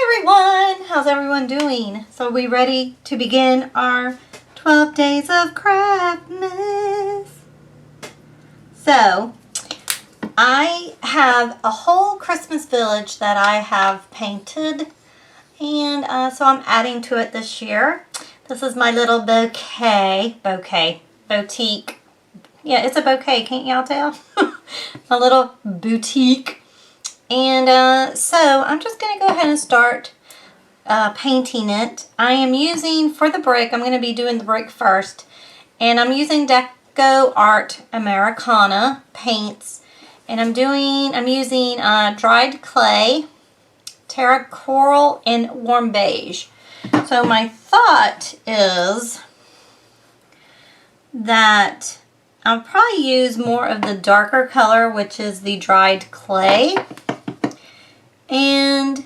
Everyone, how's everyone doing? So are we ready to begin our 12 days of Craftmas? So I have a whole Christmas village that I have painted, and so I'm adding to it this year. This is my little boutique. Yeah, it's a bouquet, can't y'all tell? A little boutique. And so I'm just going to go ahead and start painting it. I am using, for the brick, I'm going to be doing the brick first. And I'm using Decoart Americana paints. And I'm using dried clay, terra coral, and warm beige. So my thought is that I'll probably use more of the darker color, which is the dried clay. And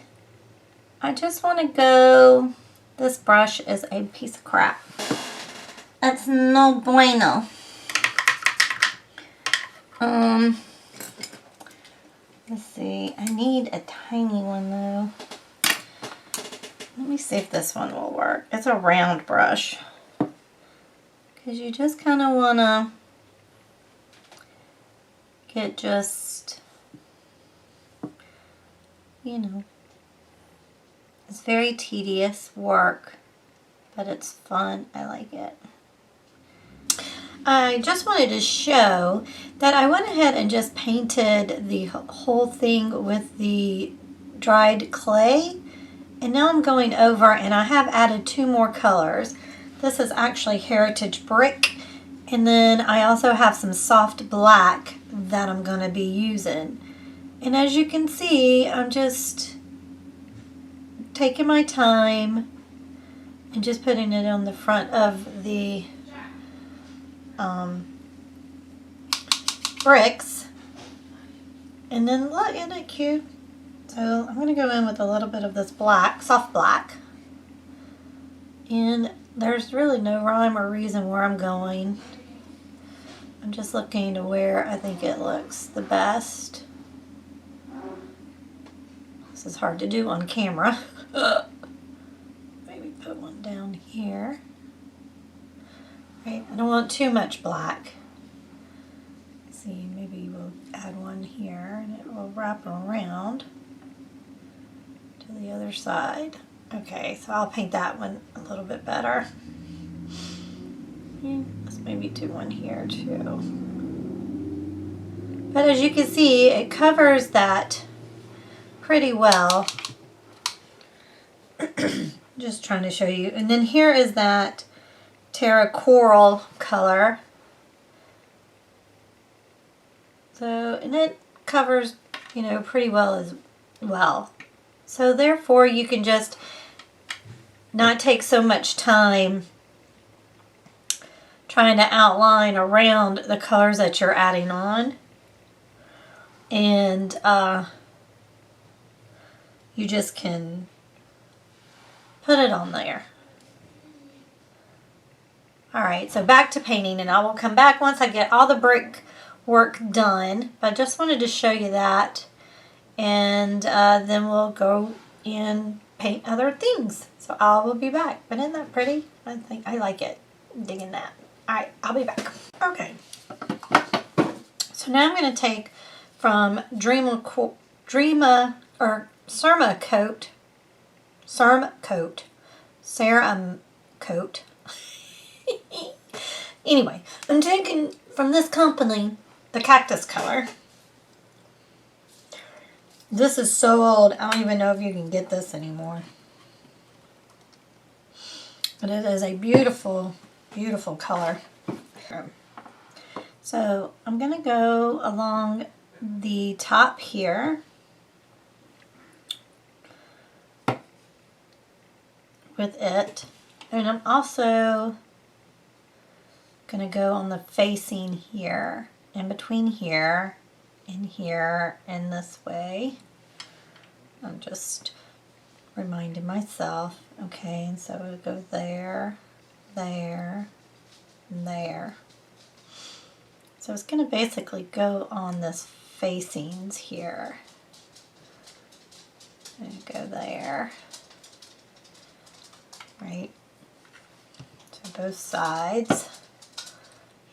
I just want to go, this brush is a piece of crap. That's no bueno. Let's see, I need a tiny one though. Let me see if this one will work. It's a round brush. Because you just kind of want to get just, you know, it's very tedious work, but it's fun. I like it. I just wanted to show that I went ahead and just painted the whole thing with the dried clay, and now I'm going over and I have added 2 more colors. This is actually Heritage Brick, and then I also have some soft black that I'm going to be using. And as you can see, I'm just taking my time and just putting it on the front of the bricks. And then look, isn't it cute? So I'm going to go in with a little bit of this black, soft black. And there's really no rhyme or reason where I'm going. I'm just looking to where I think it looks the best. This is hard to do on camera. Maybe put one down here. Right, I don't want too much black. Let's see, maybe we'll add one here and it will wrap around to the other side. Okay, so I'll paint that one a little bit better. Let's maybe do one here too. But as you can see, it covers that pretty well. Just trying to show you. And then here is that terra coral color. So, and it covers, you know, pretty well as well. So therefore you can just not take so much time trying to outline around the colors that you're adding on. And you just can put it on there. Alright, so back to painting, and I will come back once I get all the brick work done. But I just wanted to show you that, and then we'll go and paint other things. So I will be back. But isn't that pretty? I think I like it. I'm digging that. Alright, I'll be back. Okay. So now I'm going to take from Ceramacoat. Anyway, I'm taking from this company the cactus color. This is so old, I don't even know if you can get this anymore. But it is a beautiful, beautiful color. So I'm going to go along the top here with it. And I'm also going to go on the facing here, in between here and this way. I'm just reminding myself. Okay, and so it'll go there, there, and there. So it's going to basically go on this facings here. And go there. Right? So both sides.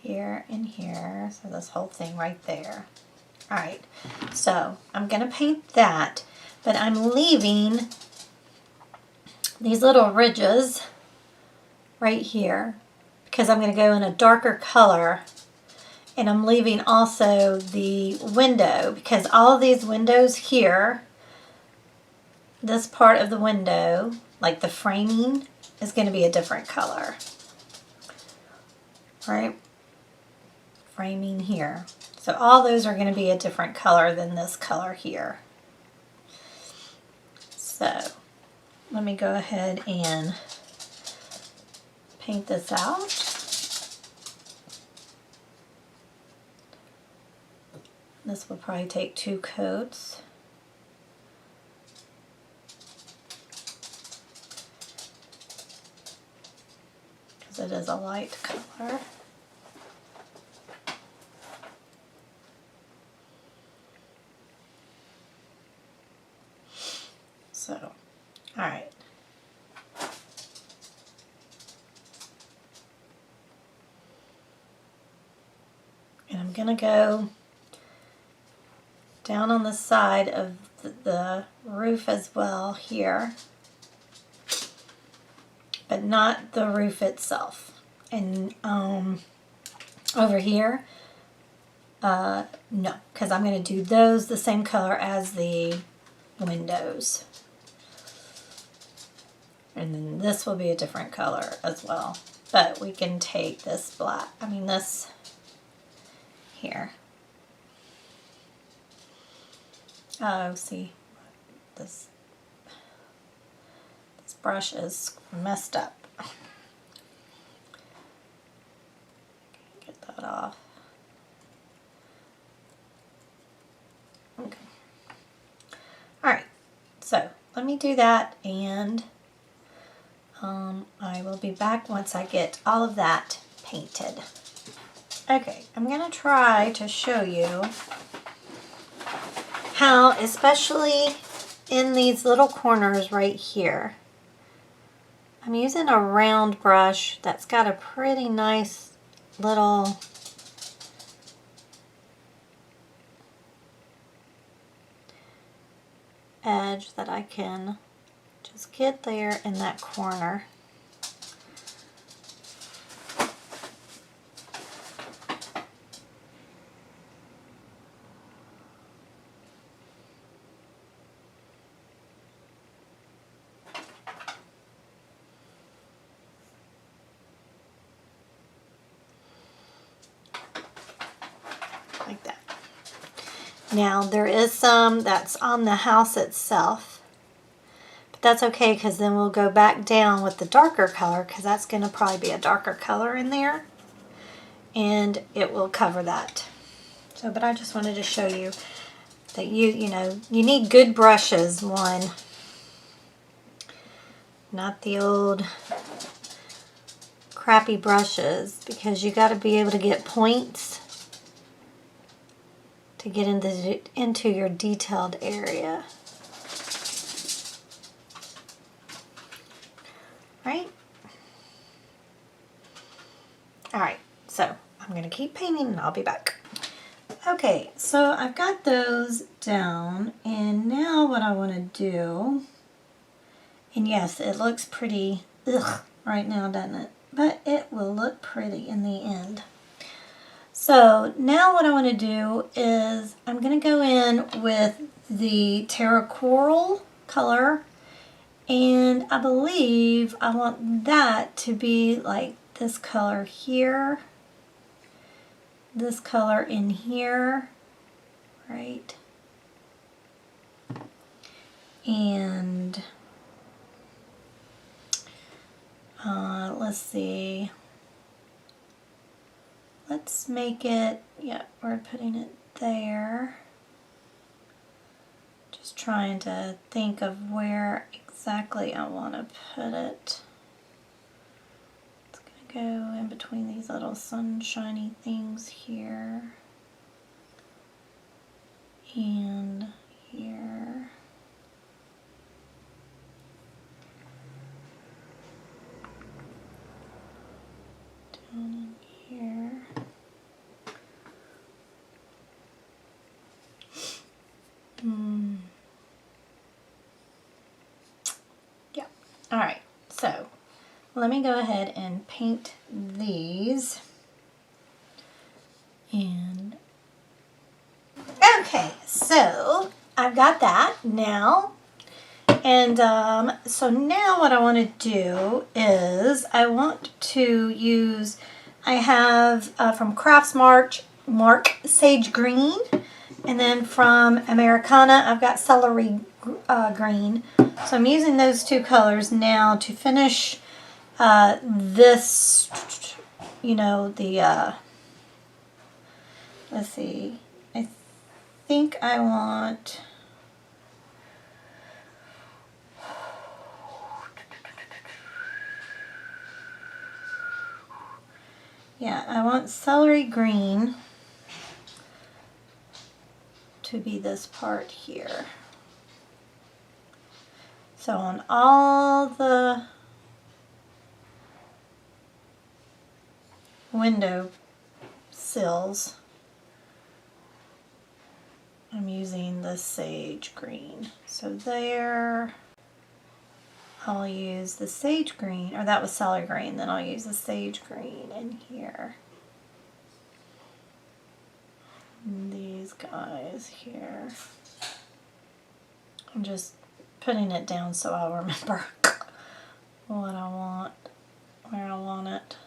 Here and here. So this whole thing right there. Alright. So I'm going to paint that. But I'm leaving these little ridges right here because I'm going to go in a darker color, and I'm leaving also the window because all of these windows here, this part of the window, like the framing, is going to be a different color. Right? Framing here. So all those are going to be a different color than this color here. So let me go ahead and paint this out. This will probably take 2 coats. Because it is a light color. So, alright. And I'm going to go down on the side of the roof as well here, but not the roof itself. And over here, no, because I'm going to do those the same color as the windows. And then this will be a different color as well. But we can take this black, this here. Oh, see, this brush is messed up. Get that off. Okay. Alright, so let me do that, and I will be back once I get all of that painted. Okay, I'm going to try to show you how, especially in these little corners right here, I'm using a round brush that's got a pretty nice little edge that I can just get there in that corner. Like that. Now there is some that's on the house itself, but that's okay because then we'll go back down with the darker color because that's going to probably be a darker color in there, and it will cover that. So, but I just wanted to show you that you need good brushes. One, not the old crappy brushes, because you got to be able to get points to get into your detailed area. Right? Alright, so I'm going to keep painting and I'll be back. Okay, so I've got those down, and now what I want to do, and yes, it looks pretty right now, doesn't it? But it will look pretty in the end. So now what I want to do is I'm going to go in with the Terra Coral color, and I believe I want that to be like this color here, this color in here, right? And let's see. Let's make it, yeah, we're putting it there. Just trying to think of where exactly I want to put it. It's going to go in between these little sunshiny things here. All right, so let me go ahead and paint these. And okay, so I've got that now. And so now what I want to do is I want to use, I have from Mark Sage Green, and then from Americana I've got Celery Green. So I'm using those two colors now to finish this, you know, the, let's see, I think I want, yeah, I want Celery Green to be this part here. So on all the window sills, I'm using the Sage Green. So there, I'll use the Sage Green, or that was Celery Green, then I'll use the Sage Green in here. And these guys here. I'm just putting it down so I'll remember what I want, where I want it.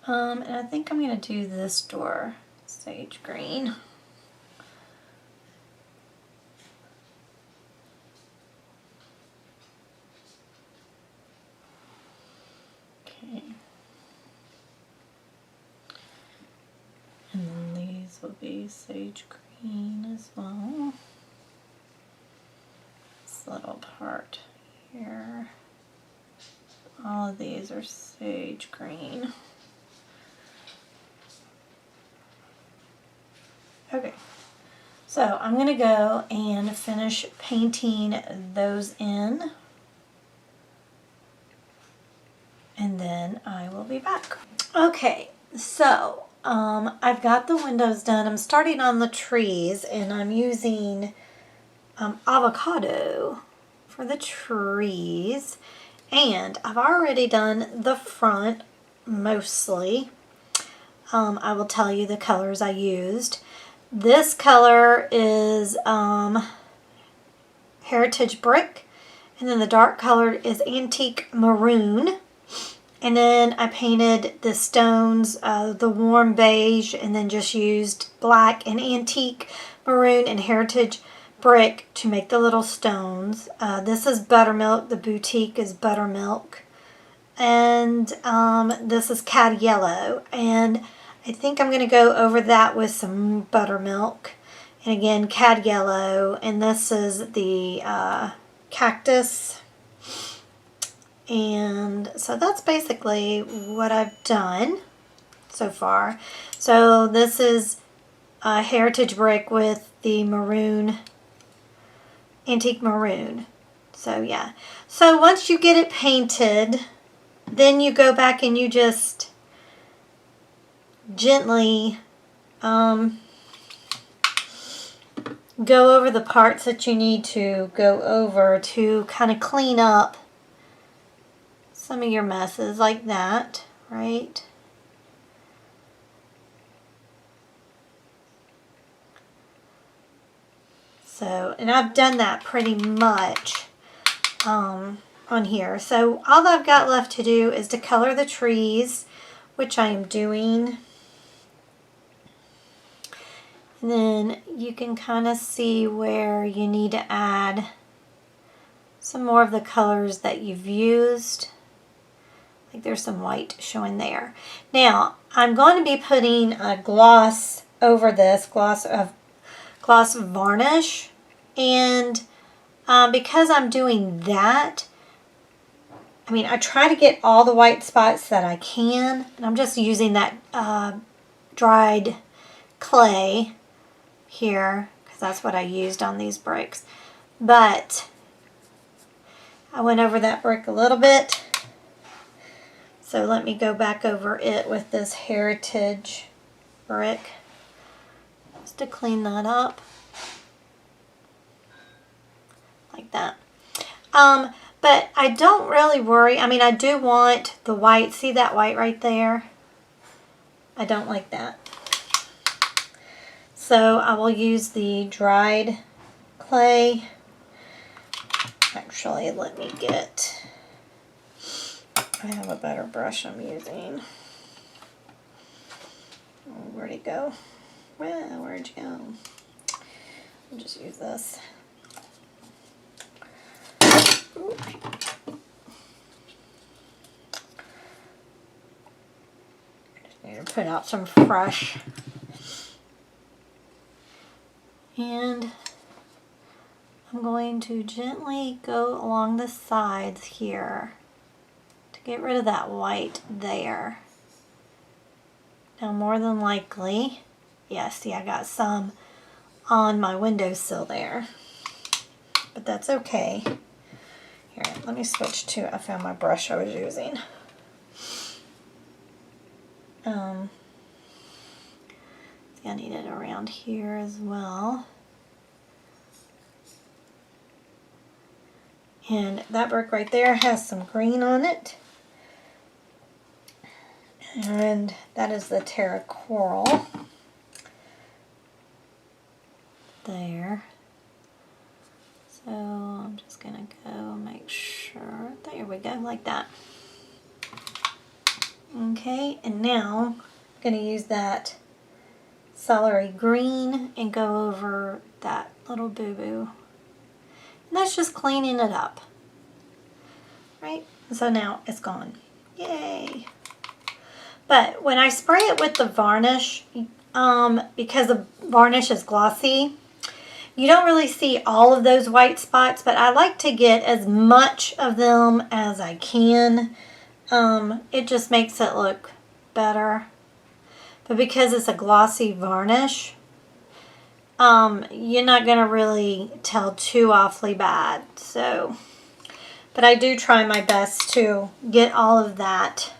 And I think I'm going to do this door, Sage Green. Okay. And then these will be Sage Green as well. This little part here. All of these are Sage Green. Okay, so I'm going to go and finish painting those in, and then I will be back. Okay, so I've got the windows done. I'm starting on the trees, and I'm using avocado for the trees, and I've already done the front mostly. I will tell you the colors I used. This color is Heritage Brick, and then the dark color is Antique Maroon. And then I painted the stones, the warm beige, and then just used black and Antique Maroon and Heritage Brick to make the little stones. This is Buttermilk. The boutique is Buttermilk. And this is Cad Yellow. And I think I'm going to go over that with some Buttermilk. And again, Cad Yellow. And this is the Cactus. And so that's basically what I've done so far. So this is Heritage Brick with the maroon, Antique Maroon. So yeah. So once you get it painted, then you go back and you just gently go over the parts that you need to go over to kind of clean up some of your messes like that, right? So, and I've done that pretty much on here. So all I've got left to do is to color the trees, which I am doing. And then you can kind of see where you need to add some more of the colors that you've used. Like there's some white showing there. Now, I'm going to be putting a gloss over this, gloss varnish. And because I'm doing that, I mean, I try to get all the white spots that I can. And I'm just using that dried clay here, because that's what I used on these bricks. But I went over that brick a little bit. So let me go back over it with this Heritage Brick, just to clean that up. Like that. But I don't really worry. I mean, I do want the white. See that white right there? I don't like that. So I will use the dried clay. Actually, let me get, I have a better brush I'm using. Oh, where'd it go? Well, where'd you go? I'll just use this. Ooh. Just need to put out some fresh. And I'm going to gently go along the sides here to get rid of that white there. Now, more than likely, yeah, see, I got some on my windowsill there, but that's okay. Here, let me switch to, I found my brush I was using. See, I need it around here as well. And that brick right there has some green on it. And that is the terra coral. There. So I'm just going to go make sure. There we go, like that. Okay, and now I'm going to use that celery green and go over that little boo-boo. And that's just cleaning it up. Right? So now it's gone. Yay! But when I spray it with the varnish, because the varnish is glossy, you don't really see all of those white spots, but I like to get as much of them as I can. It just makes it look better. But because it's a glossy varnish, you're not going to really tell too awfully bad. So, but I do try my best to get all of that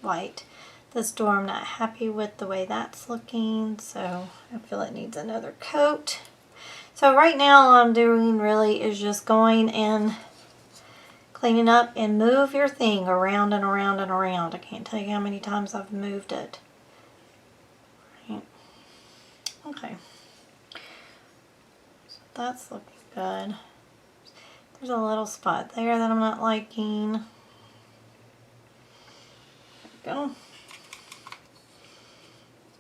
white. This door, I'm not happy with the way that's looking, so I feel it needs another coat. So right now all I'm doing really is just going and cleaning up, and move your thing around and around and around. I can't tell you how many times I've moved it. Right. Okay. So that's looking good. There's a little spot there that I'm not liking. There we go.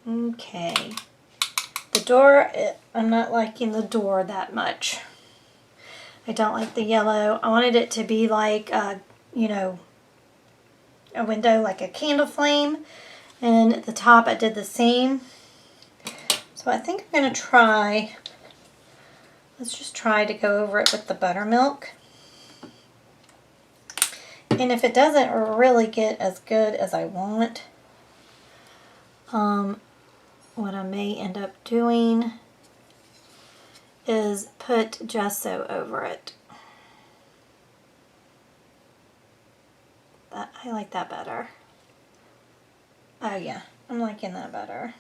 Okay, the door, I'm not liking the door that much. I don't like the yellow. I wanted it to be like, you know, a window, like a candle flame. And at the top I did the same. So I think I'm going to try, let's just try to go over it with the buttermilk. And if it doesn't really get as good as I want, what I may end up doing is put gesso over it. I like that better. Oh yeah, I'm liking that better.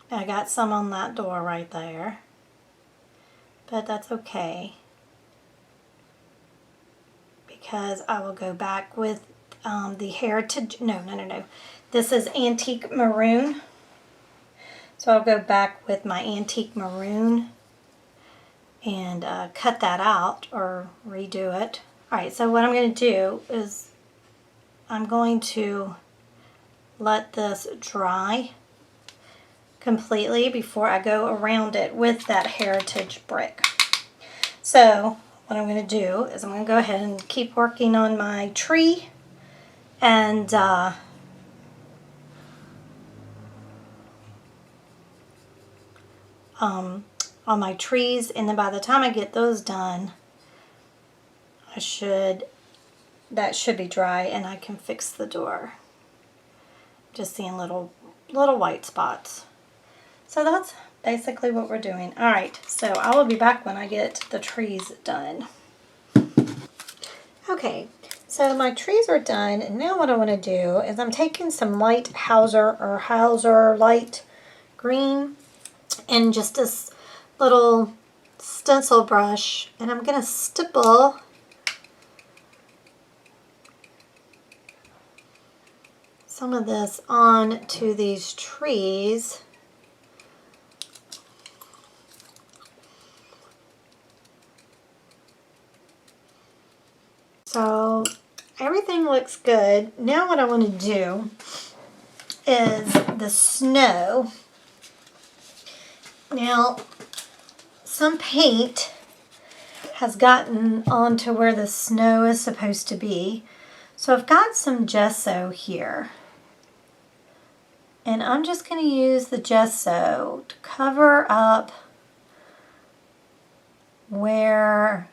I got some on that door right there, but that's okay, because I will go back with the heritage, no. This is antique maroon. So I'll go back with my antique maroon and cut that out or redo it. Alright, so what I'm going to do is I'm going to let this dry completely before I go around it with that heritage brick. So what I'm going to do is I'm going to go ahead and keep working on my tree and on my trees, and then by the time I get those done, that should be dry and I can fix the door. Just seeing little white spots. So that's basically what we're doing. Alright, so I will be back when I get the trees done. Okay, So my trees are done, and now what I want to do is I'm taking some light Hauser light green and just this little stencil brush, and I'm going to stipple some of this on to these trees. So everything looks good. Now what I want to do is the snow. Now some paint has gotten onto where the snow is supposed to be. So I've got some gesso here. And I'm just going to use the gesso to cover up where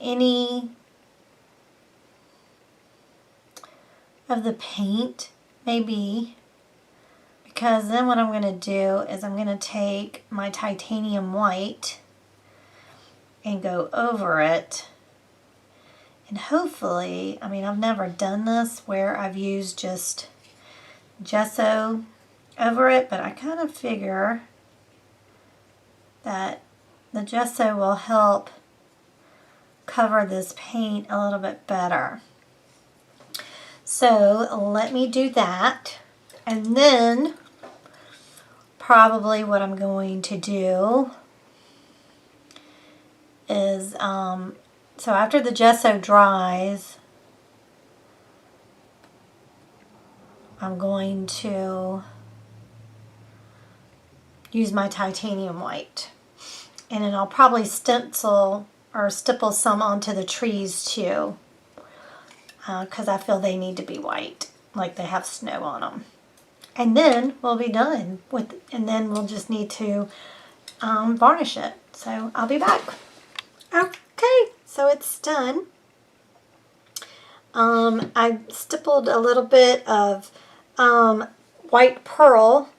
any of the paint may be. Because then what I'm going to do is I'm going to take my titanium white and go over it. And hopefully, I mean, I've never done this where I've used just gesso over it, but I kind of figure that the gesso will help cover this paint a little bit better. So let me do that, and then probably what I'm going to do is so after the gesso dries, I'm going to use my titanium white, and then I'll probably stencil or stipple some onto the trees too, because I feel they need to be white, like they have snow on them. And then we'll be done with, and then we'll just need to varnish it. So I'll be back. Okay, so it's done. I stippled a little bit of white pearl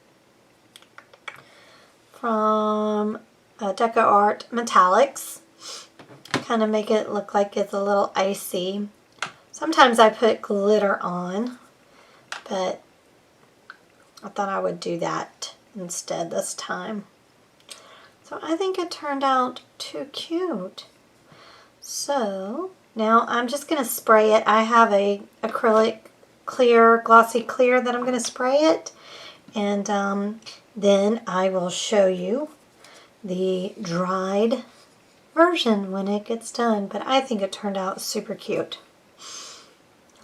from Decoart Metallics. Kind of make it look like it's a little icy. Sometimes I put glitter on, but I thought I would do that instead this time. So I think it turned out too cute. So now I'm just going to spray it. I have a acrylic clear, glossy clear that I'm going to spray it. And then I will show you the dried version when it gets done. But I think it turned out super cute.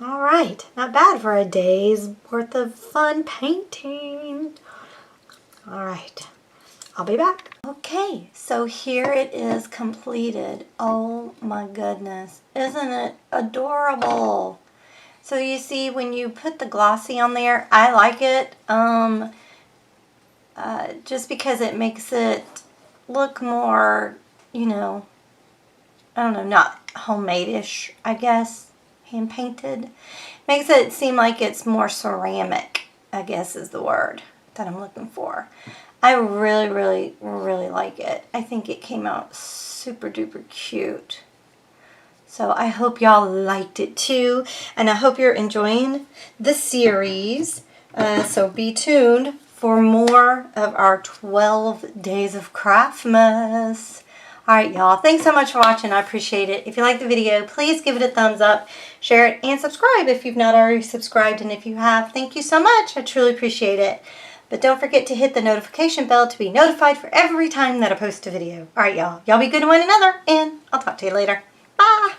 All right, not bad for a day's worth of fun painting. All right, I'll be back. Okay, so here it is completed. Oh my goodness, isn't it adorable? So you see when you put the glossy on there, I like it just because it makes it look more, you know, I don't know, not homemade-ish, I guess. Hand painted. Makes it seem like it's more ceramic, I guess is the word that I'm looking for. I really, really, really like it. I think it came out super duper cute. So I hope y'all liked it too. And I hope you're enjoying the series. So be tuned for more of our 12 days of Craftmas. Alright y'all, thanks so much for watching. I appreciate it. If you like the video, please give it a thumbs up, share it, and subscribe if you've not already subscribed. And if you have, thank you so much. I truly appreciate it. But don't forget to hit the notification bell to be notified for every time that I post a video. Alright y'all, y'all be good to one another, and I'll talk to you later. Bye!